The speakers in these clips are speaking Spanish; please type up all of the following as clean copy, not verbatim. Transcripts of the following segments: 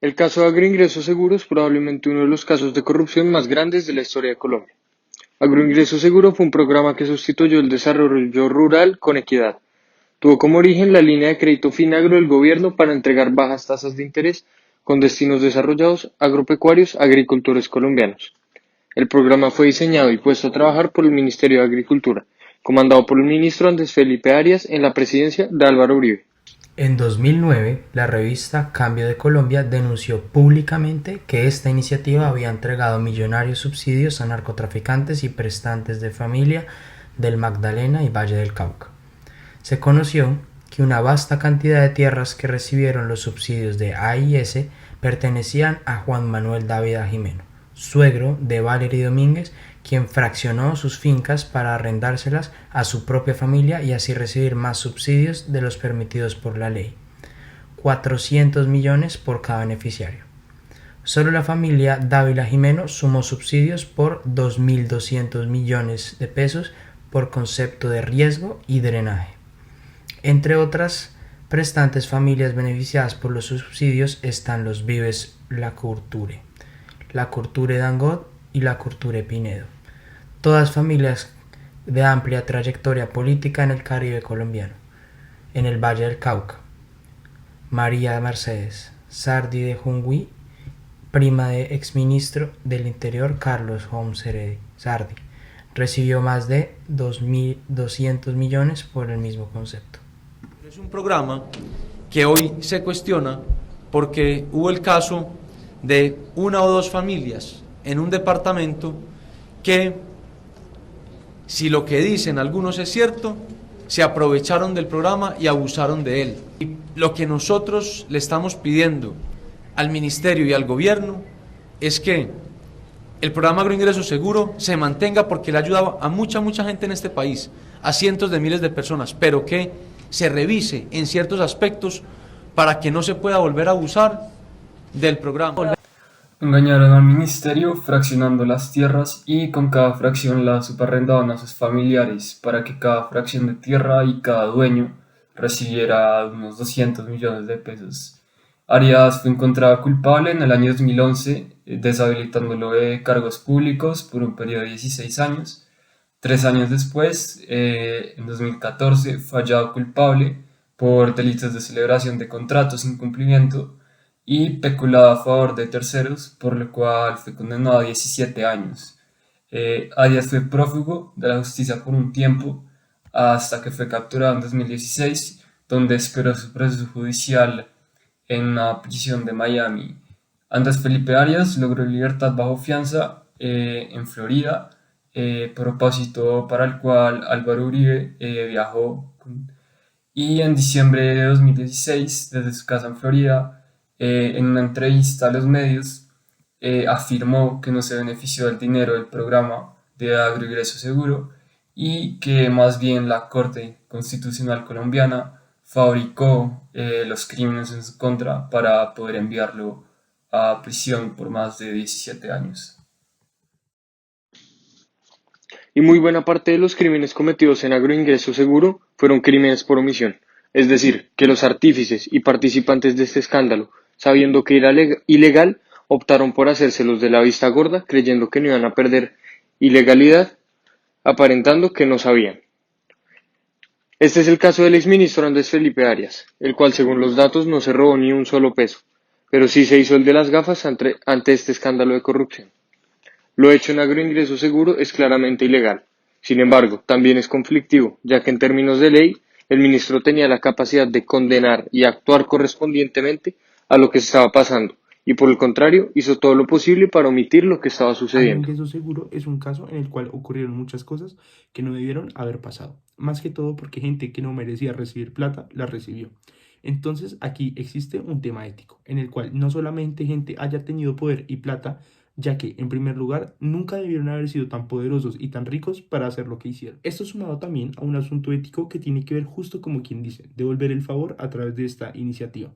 El caso de Agroingreso Seguro es probablemente uno de los casos de corrupción más grandes de la historia de Colombia. Agroingreso Seguro fue un programa que sustituyó el desarrollo rural con equidad. Tuvo como origen la línea de crédito Finagro del gobierno para entregar bajas tasas de interés con destinos desarrollados agropecuarios a agricultores colombianos. El programa fue diseñado y puesto a trabajar por el Ministerio de Agricultura, comandado por el ministro Andrés Felipe Arias en la presidencia de Álvaro Uribe. En 2009, la revista Cambio de Colombia denunció públicamente que esta iniciativa había entregado millonarios subsidios a narcotraficantes y prestantes de familia del Magdalena y Valle del Cauca. Se conoció que una vasta cantidad de tierras que recibieron los subsidios de AIS pertenecían a Juan Manuel Dávila Jimeno, suegro de Valery Domínguez, quien fraccionó sus fincas para arrendárselas a su propia familia y así recibir más subsidios de los permitidos por la ley. 400 millones por cada beneficiario. Solo la familia Dávila Jimeno sumó subsidios por 2.200 millones de pesos por concepto de riesgo y drenaje. Entre otras prestantes familias beneficiadas por los subsidios están los Vives La Courture Dangot y La Courture Pinedo, todas familias de amplia trayectoria política en el Caribe colombiano. En el Valle del Cauca, María Mercedes Sardi de Jungui, prima de exministro del Interior Carlos Holmes Sardi, recibió más de 2.200 millones por el mismo concepto. Es un programa que hoy se cuestiona porque hubo el caso de una o dos familias en un departamento que, si lo que dicen algunos es cierto, se aprovecharon del programa y abusaron de él. Y lo que nosotros le estamos pidiendo al Ministerio y al Gobierno es que el programa Agroingreso Seguro se mantenga porque le ha ayudado a mucha gente en este país, a cientos de miles de personas, pero que se revise en ciertos aspectos para que no se pueda volver a abusar del programa. Engañaron al ministerio fraccionando las tierras y con cada fracción la subarrendaban a sus familiares para que cada fracción de tierra y cada dueño recibiera unos 200 millones de pesos. Arias fue encontrada culpable en el año 2011, deshabilitándolo de cargos públicos por un periodo de 16 años. 3 años después, en 2014, fue hallado culpable por delitos de celebración de contratos sin cumplimiento y peculado a favor de terceros, por lo cual fue condenado a 17 años. Arias fue prófugo de la justicia por un tiempo, hasta que fue capturado en 2016, donde esperó su proceso judicial en una prisión de Miami. Andrés Felipe Arias logró libertad bajo fianza en Florida, propósito para el cual Álvaro Uribe viajó. Y en diciembre de 2016, desde su casa en Florida, en una entrevista a los medios, afirmó que no se benefició del dinero del programa de Agroingreso Seguro y que más bien la Corte Constitucional colombiana fabricó los crímenes en su contra para poder enviarlo a prisión por más de 17 años. Y muy buena parte de los crímenes cometidos en Agroingreso Seguro fueron crímenes por omisión, es decir, que los artífices y participantes de este escándalo, sabiendo que era ilegal, optaron por hacérselos de la vista gorda, creyendo que no iban a perder ilegalidad, aparentando que no sabían. Este es el caso del exministro Andrés Felipe Arias, el cual según los datos no se robó ni un solo peso, pero sí se hizo el de las gafas ante este escándalo de corrupción. Lo hecho en Agroingreso Seguro es claramente ilegal. Sin embargo, también es conflictivo, ya que en términos de ley, el ministro tenía la capacidad de condenar y actuar correspondientemente a lo que estaba pasando, y por el contrario, hizo todo lo posible para omitir lo que estaba sucediendo. Agroingreso Seguro es un caso en el cual ocurrieron muchas cosas que no debieron haber pasado. Más que todo porque gente que no merecía recibir plata la recibió. Entonces aquí existe un tema ético, en el cual no solamente gente haya tenido poder y plata, ya que en primer lugar nunca debieron haber sido tan poderosos y tan ricos para hacer lo que hicieron. Esto sumado también a un asunto ético que tiene que ver justo como quien dice, devolver el favor a través de esta iniciativa.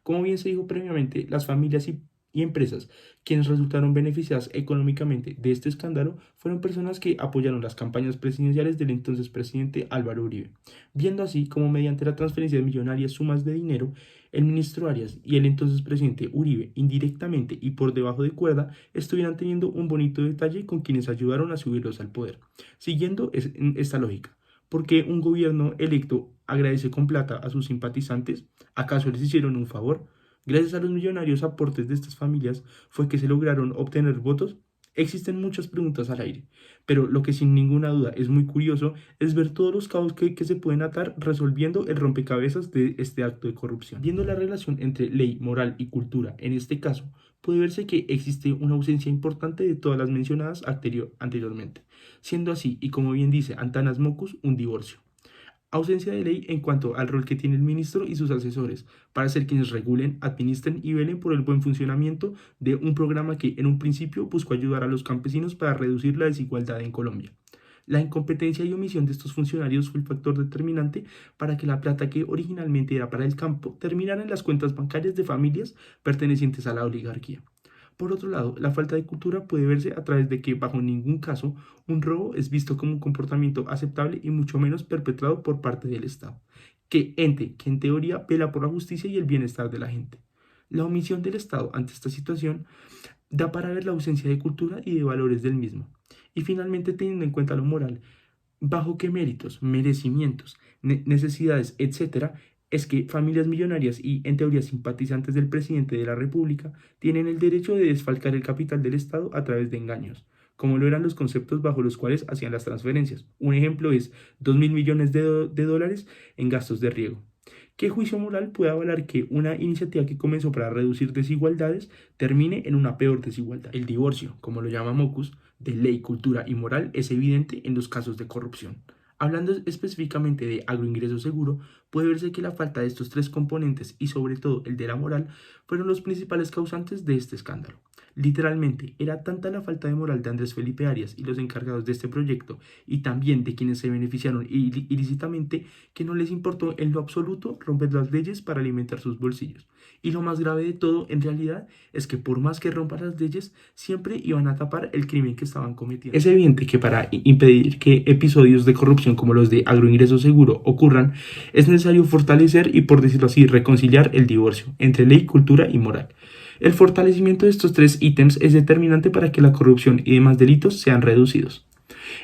Como bien se dijo previamente, las familias y empresas quienes resultaron beneficiadas económicamente de este escándalo fueron personas que apoyaron las campañas presidenciales del entonces presidente Álvaro Uribe, viendo así como mediante la transferencia de millonarias sumas de dinero, el ministro Arias y el entonces presidente Uribe, indirectamente y por debajo de cuerda, estuvieran teniendo un bonito detalle con quienes ayudaron a subirlos al poder. Siguiendo esta lógica, ¿por qué un gobierno electo agradece con plata a sus simpatizantes? ¿Acaso les hicieron un favor? Gracias a los millonarios aportes de estas familias fue que se lograron obtener votos. Existen muchas preguntas al aire, pero lo que sin ninguna duda es muy curioso es ver todos los cabos que se pueden atar resolviendo el rompecabezas de este acto de corrupción. Viendo la relación entre ley, moral y cultura en este caso, puede verse que existe una ausencia importante de todas las mencionadas anteriormente, siendo así, y como bien dice Antanas Mockus, un divorcio. Ausencia de ley en cuanto al rol que tiene el ministro y sus asesores para ser quienes regulen, administren y velen por el buen funcionamiento de un programa que en un principio buscó ayudar a los campesinos para reducir la desigualdad en Colombia. La incompetencia y omisión de estos funcionarios fue el factor determinante para que la plata que originalmente era para el campo terminara en las cuentas bancarias de familias pertenecientes a la oligarquía. Por otro lado, la falta de cultura puede verse a través de que, bajo ningún caso, un robo es visto como un comportamiento aceptable y mucho menos perpetrado por parte del Estado, que en teoría vela por la justicia y el bienestar de la gente. La omisión del Estado ante esta situación da para ver la ausencia de cultura y de valores del mismo. Y finalmente, teniendo en cuenta lo moral, bajo qué méritos, merecimientos, necesidades, etc., es que familias millonarias y, en teoría, simpatizantes del presidente de la República tienen el derecho de desfalcar el capital del Estado a través de engaños, como lo eran los conceptos bajo los cuales hacían las transferencias. Un ejemplo es 2.000 millones de dólares en gastos de riego. ¿Qué juicio moral puede avalar que una iniciativa que comenzó para reducir desigualdades termine en una peor desigualdad? El divorcio, como lo llama Mockus, de ley, cultura y moral es evidente en los casos de corrupción. Hablando específicamente de agroingreso seguro, puede verse que la falta de estos tres componentes y sobre todo el de la moral fueron los principales causantes de este escándalo. Literalmente, era tanta la falta de moral de Andrés Felipe Arias y los encargados de este proyecto y también de quienes se beneficiaron ilícitamente que no les importó en lo absoluto romper las leyes para alimentar sus bolsillos. Y lo más grave de todo, en realidad, es que por más que rompan las leyes, siempre iban a tapar el crimen que estaban cometiendo. Es evidente que para impedir que episodios de corrupción como los de agroingreso seguro ocurran, es necesario fortalecer y, por decirlo así, reconciliar el divorcio entre ley, cultura y moral. El fortalecimiento de estos tres ítems es determinante para que la corrupción y demás delitos sean reducidos.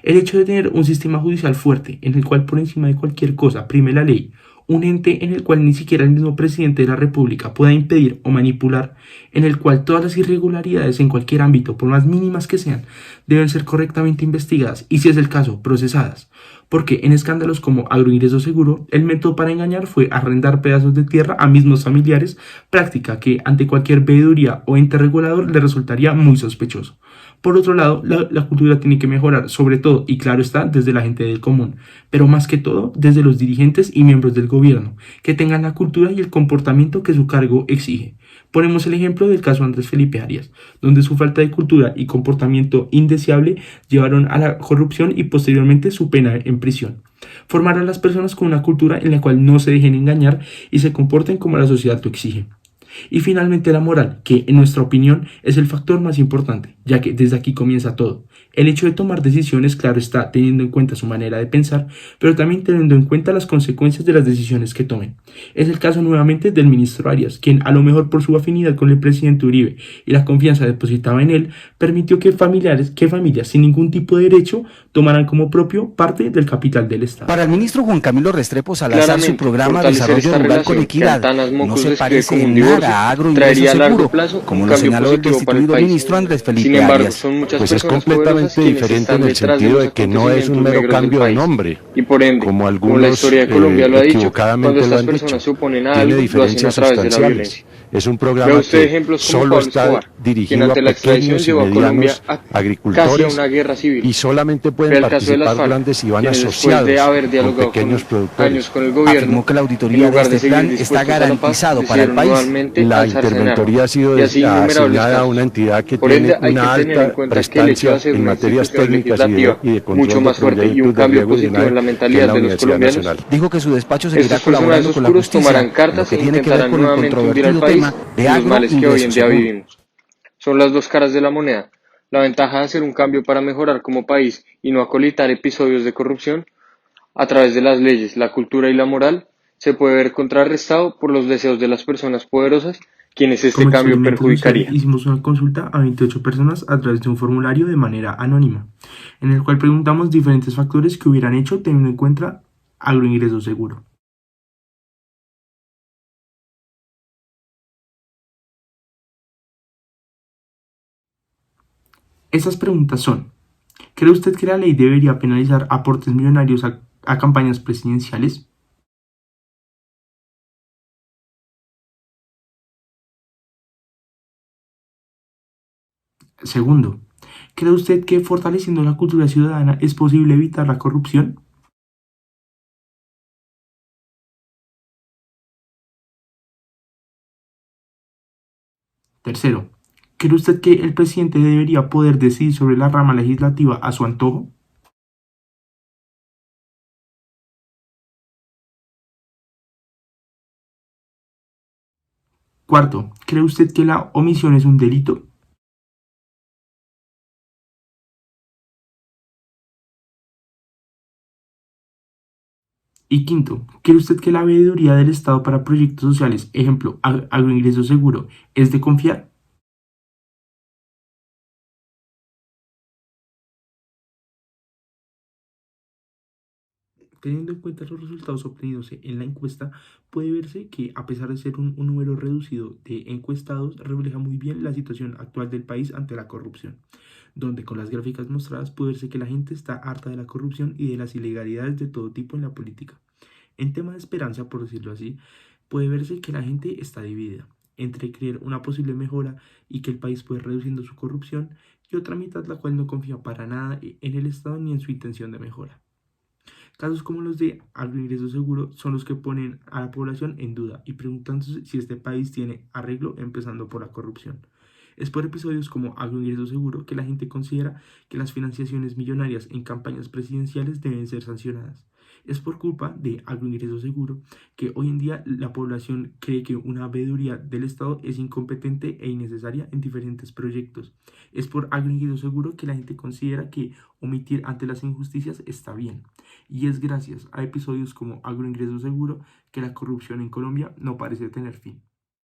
El hecho de tener un sistema judicial fuerte, en el cual por encima de cualquier cosa prime la ley, un ente en el cual ni siquiera el mismo presidente de la República pueda impedir o manipular, en el cual todas las irregularidades en cualquier ámbito, por más mínimas que sean, deben ser correctamente investigadas y, si es el caso, procesadas. Porque en escándalos como agroingreso seguro, el método para engañar fue arrendar pedazos de tierra a mismos familiares, práctica que ante cualquier veeduría o ente regulador le resultaría muy sospechoso. Por otro lado, la cultura tiene que mejorar, sobre todo, y claro está, desde la gente del común, pero más que todo, desde los dirigentes y miembros del gobierno, que tengan la cultura y el comportamiento que su cargo exige. Ponemos el ejemplo del caso Andrés Felipe Arias, donde su falta de cultura y comportamiento indeseable llevaron a la corrupción y posteriormente su pena en prisión. Formar a las personas con una cultura en la cual no se dejen engañar y se comporten como la sociedad lo exige. Y finalmente la moral, que en nuestra opinión es el factor más importante, ya que desde aquí comienza todo. El hecho de tomar decisiones, claro está, teniendo en cuenta su manera de pensar, pero también teniendo en cuenta las consecuencias de las decisiones que tomen. Es el caso nuevamente del ministro Arias, quien a lo mejor por su afinidad con el presidente Uribe y la confianza depositada en él, permitió que familias sin ningún tipo de derecho tomaran como propio parte del capital del Estado. Para el ministro Juan Camilo Restrepo Salazar, Claramente, su programa de fortalecer desarrollo esta rural relación con equidad que Antanas no Mockus se describe parece como un en divorcio nada a agroingreso traería a largo seguro, plazo como un lo cambio señaló el positivo para el destituido país. ministro Andrés Sin Felipe embargo, Arias. son muchas Pues es personas completamente poderosas quienes diferente están en el detrás sentido los de que no es un mero acontecimientos cambio de negros del país. nombre, Y por ende, como como la algunos historia de Colombia lo ha dicho, equivocadamente cuando lo estas han personas dicho. se oponen a Tiene algo, lo hacen a diferencias través de la sustanciales. violencia. Es un Vea programa usted que ejemplos como solo Pablo está Escobar, quien dirigido a ante la extradición pequeños y llevó a Colombia medianos a casi a agricultores una guerra civil. y solamente pueden Vea el caso de las participar FARC, grandes y van quienes después asociados de haber con dialogado pequeños años productores. con el gobierno, Afirmó que la en auditoría de lugar de este seguir plan está dispuestos a la paz, garantizado para el decidieron país. nuevamente La alzarse en interventoría ha armas. sido Y así innumerables asignada a casos. una entidad que Por ende, tiene hay una que tener en alta cuenta que el hecho de prestancia hacer en una materias institución técnicas legislativa y de control mucho de más fuerte y un proyectos de cambio riego y positivo en la drenaje, que es mentalidad la de los Universidad colombianos, Nacional. Dijo que su despacho seguirá estos personajes colaborando con la oscuros justicia tomarán en lo cartas que e tiene que ver intentarán con el nuevamente hundir al controvertido país tema de en los males que hoy agroingreso en día seguro. vivimos. Son las dos caras de la moneda. La ventaja de hacer un cambio para mejorar como país y no acolitar episodios de corrupción a través de las leyes, la cultura y la moral se puede ver contrarrestado por los deseos de las personas poderosas, quienes este Como cambio experimento social, perjudicaría. hicimos una consulta a 28 personas a través de un formulario de manera anónima, en el cual preguntamos diferentes factores que hubieran hecho teniendo en cuenta agroingreso seguro. Esas preguntas son: ¿cree usted que la ley debería penalizar aportes millonarios a campañas presidenciales? Segundo, ¿cree usted que fortaleciendo la cultura ciudadana es posible evitar la corrupción? Tercero, ¿cree usted que el presidente debería poder decidir sobre la rama legislativa a su antojo? Cuarto, ¿cree usted que la omisión es un delito? Y quinto, ¿cree usted que la veeduría del Estado para proyectos sociales, ejemplo, agroingreso seguro, es de confiar? Teniendo en cuenta los resultados obtenidos en la encuesta, puede verse que, a pesar de ser un número reducido de encuestados, refleja muy bien la situación actual del país ante la corrupción, donde con las gráficas mostradas puede verse que la gente está harta de la corrupción y de las ilegalidades de todo tipo en la política. En tema de esperanza, por decirlo así, puede verse que la gente está dividida entre creer una posible mejora y que el país puede ir reduciendo su corrupción, y otra mitad la cual no confía para nada en el Estado ni en su intención de mejora. Casos como los de agroingreso seguro son los que ponen a la población en duda y preguntándose si este país tiene arreglo, empezando por la corrupción. Es por episodios como agroingreso seguro que la gente considera que las financiaciones millonarias en campañas presidenciales deben ser sancionadas. Es por culpa de agroingreso seguro que hoy en día la población cree que una veeduría del Estado es incompetente e innecesaria en diferentes proyectos. Es por agroingreso seguro que la gente considera que omitir ante las injusticias está bien. Y es gracias a episodios como agroingreso seguro que la corrupción en Colombia no parece tener fin.